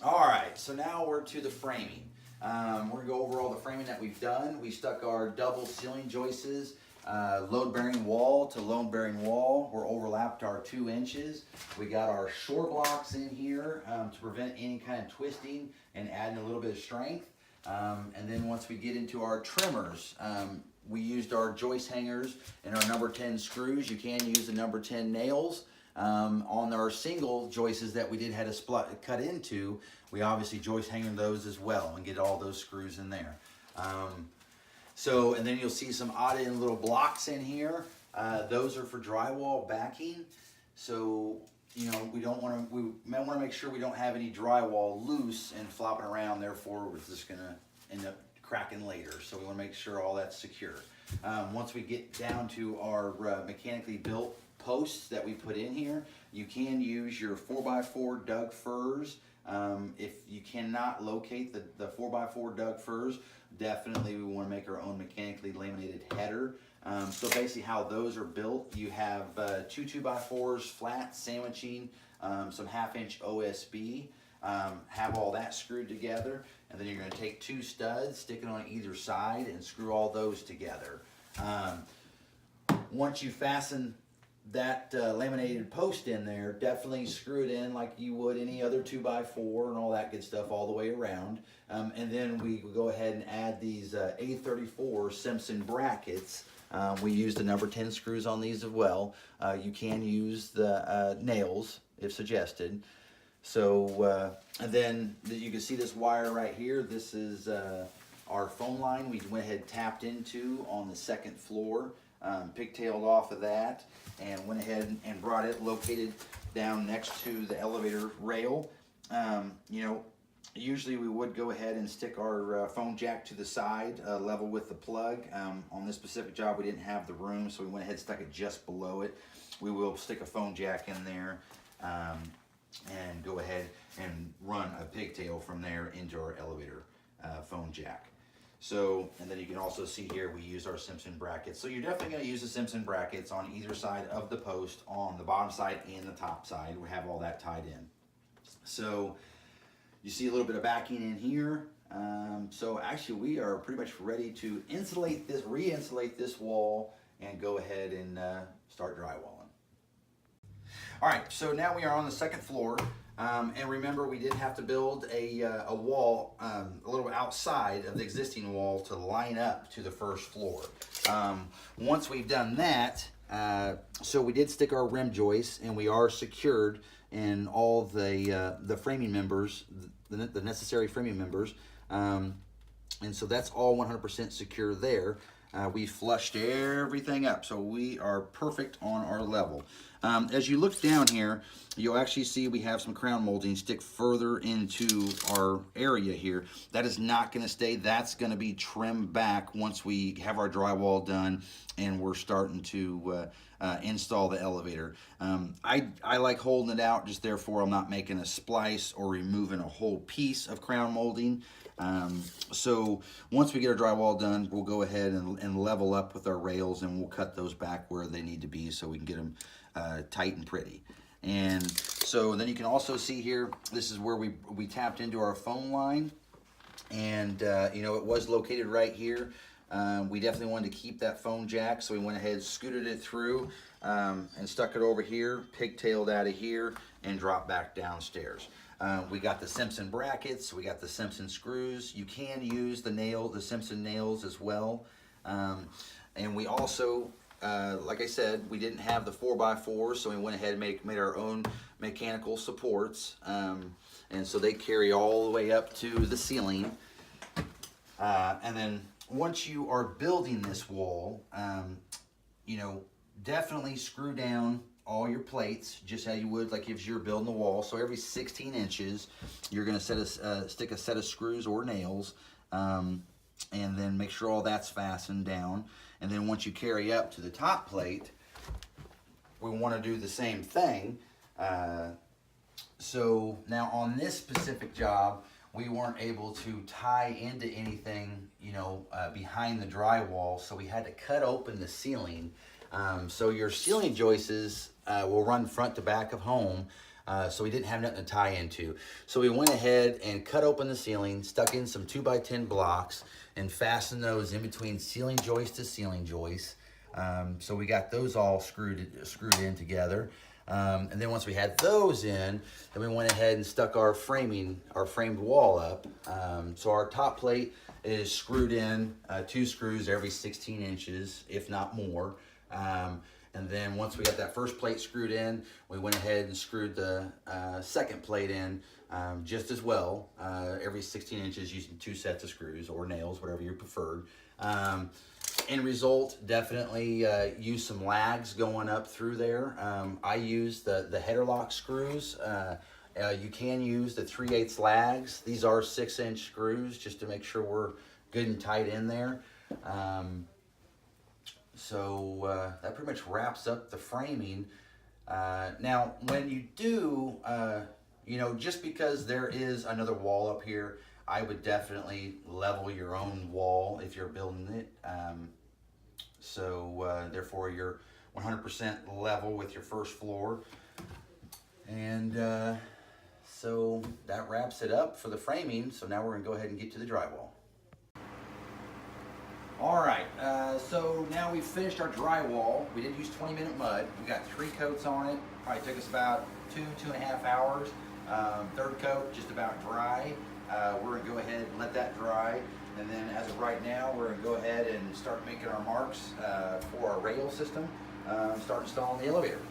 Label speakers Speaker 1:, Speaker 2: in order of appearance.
Speaker 1: All right, so now we're to the framing. We're gonna go over all the framing that we've done. We stuck our double ceiling joists, load-bearing wall to load-bearing wall. We're overlapped our 2 inches. We got our shore blocks in here to prevent any kind of twisting and adding a little bit of strength. And then once we get into our trimmers, we used our joist hangers and our number 10 screws. You can use the number 10 nails. On our single joists that we did had to cut into, we obviously joist hanging those as well and get all those screws in there. And then you'll see some odd in little blocks in here. Those are for drywall backing. So, you know, we might want to make sure we don't have any drywall loose and flopping around. Therefore, we're just going to end up cracking later. So we want to make sure all that's secure. Once we get down to our mechanically built posts that we put in here, you can use your 4x4 Doug furs. If you cannot locate the 4x4 Doug furs, definitely we want to make our own mechanically laminated header. So basically how those are built, you have 2 2x4s flat sandwiching, some 1/2 inch OSB, have all that screwed together, and then you're going to take 2 studs, stick it on either side, and screw all those together. Once you fasten that laminated post in there, definitely screw it in like you would any other 2x4 and all that good stuff all the way around. And then we go ahead and add these A34 Simpson brackets. We use the number 10 screws on these as well. You can use the nails if suggested. So, and then you can see this wire right here. This is our phone line we went ahead and tapped into on the 2nd floor. Pigtailed off of that and went ahead and brought it located down next to the elevator rail. You know, usually we would go ahead and stick our phone jack to the side, level with the plug. On this specific job we didn't have the room, so we went ahead and stuck it just below it. We will stick a phone jack in there and go ahead and run a pigtail from there into our elevator phone jack. So, and then you can also see here we use our Simpson brackets. So you're definitely going to use the Simpson brackets on either side of the post, on the bottom side and the top side. We have all that tied in. So you see a little bit of backing in here. So actually we are pretty much ready to insulate this, re-insulate this wall and go ahead and start drywalling. All right, so now we are on the 2nd floor. And remember, we did have to build a wall a little outside of the existing wall to line up to the 1st floor. Once we've done that, so we did stick our rim joists, and we are secured in all the framing members, the necessary framing members. And so that's all 100% secure there. We flushed everything up, so we are perfect on our level. As you look down here, you'll actually see we have some crown molding stick further into our area here. That is not going to stay. That's going to be trimmed back once we have our drywall done and we're starting to install the elevator. I like holding it out, just therefore I'm not making a splice or removing a whole piece of crown molding. So once we get our drywall done, we'll go ahead and level up with our rails, and we'll cut those back where they need to be so we can get them tight and pretty. And so then you can also see here, this is where we tapped into our phone line, and you know, it was located right here. We definitely wanted to keep that phone jack, so we went ahead, scooted it through, and stuck it over here, pigtailed out of here, and dropped back downstairs. We got the Simpson brackets, we got the Simpson screws. You can use the Simpson nails as well. And we also, like I said, we didn't have the 4x4, so we went ahead and made our own mechanical supports. And so they carry all the way up to the ceiling. And then once you are building this wall, you know, definitely screw down all your plates just how you would like if you're building the wall. So every 16 inches, you're going to stick a set of screws or nails, and then make sure all that's fastened down. And then once you carry up to the top plate, we want to do the same thing. So now on this specific job, we weren't able to tie into anything, you know, behind the drywall, so we had to cut open the ceiling. So your ceiling joists will run front to back of home. so we didn't have nothing to tie into. So we went ahead and cut open the ceiling, stuck in some 2x10 blocks, and fastened those in between ceiling joist to ceiling joist. So we got those all screwed in together. And then once we had those in, then we went ahead and stuck our framed wall up. So our top plate is screwed in 2 screws every 16 inches, if not more. And then once we got that first plate screwed in, we went ahead and screwed the second plate in just as well, every 16 inches using 2 sets of screws or nails, whatever you preferred. End result, definitely use some lags going up through there. I use the header lock screws. You can use the 3/8 lags. These are 6-inch screws just to make sure we're good and tight in there. So that pretty much wraps up the framing. Now, when you do, just because there is another wall up here, I would definitely level your own wall if you're building it. Therefore, you're 100% level with your first floor. And so that wraps it up for the framing. So now we're going to go ahead and get to the drywall. All right, so now we've finished our drywall. We did use 20-minute mud. We got 3 coats on it. Probably took us about 2.5 hours. Third coat, just about dry. We're gonna go ahead and let that dry. And then as of right now, we're gonna go ahead and start making our marks for our rail system. Start installing the elevator.